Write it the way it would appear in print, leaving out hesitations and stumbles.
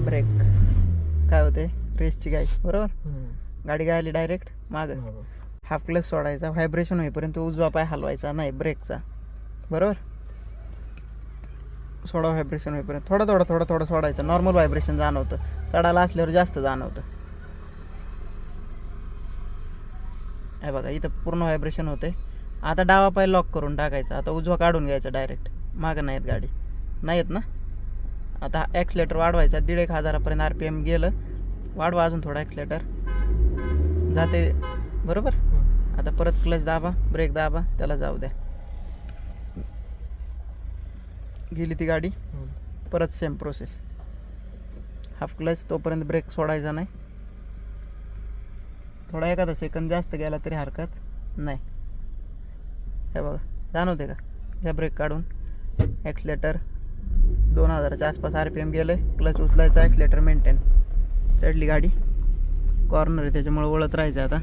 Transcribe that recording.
Break. काय होते रेसची गाय बरोबर. गाडी गायली डायरेक्ट मागं. हाफ क्लच सोडायचा, व्हायब्रेशन होईपर्यंत उजवा पाय हलवायचा नाही ब्रेकचा बरोबर. सोडा व्हायब्रेशन होईपर्यंत थोडं थोडं थोडं थोडं सोडायचं. नॉर्मल व्हायब्रेशन जाणवतं, चढायला असल्यावर जास्त जाणवतं. हे बघा इथं पूर्ण व्हायब्रेशन होते. आता डावा पाय लॉक करून टाकायचा. आता उजवा काढून घ्यायचा डायरेक्ट. मागं नाही येत गाडी, नाही येत ना. आता ॲक्सिलेटर वाढवायचा. 1,500 RPM गेलं. वाढवा अजून थोडा ॲक्सिलेटर, जाते बरोबर. आता परत क्लच दाबा, ब्रेक दाबा, त्याला जाऊ द्या. गेली ती गाडी. परत सेम प्रोसेस. हाफ क्लच तोपर्यंत ब्रेक सोडायचा नाही. थोडा एखादा सेकंद जास्त गेला तरी हरकत नाही. हे बघा जाणवते का. ह्या ब्रेक काढून ॲक्सिलेटर 2,000च्या आसपास RPM गेलं. क्लच उचलायचा, ॲक्सिलेटर मेंटेन. चढली गाडी. कॉर्नर आहे त्याच्यामुळे वळत राहायचं आता.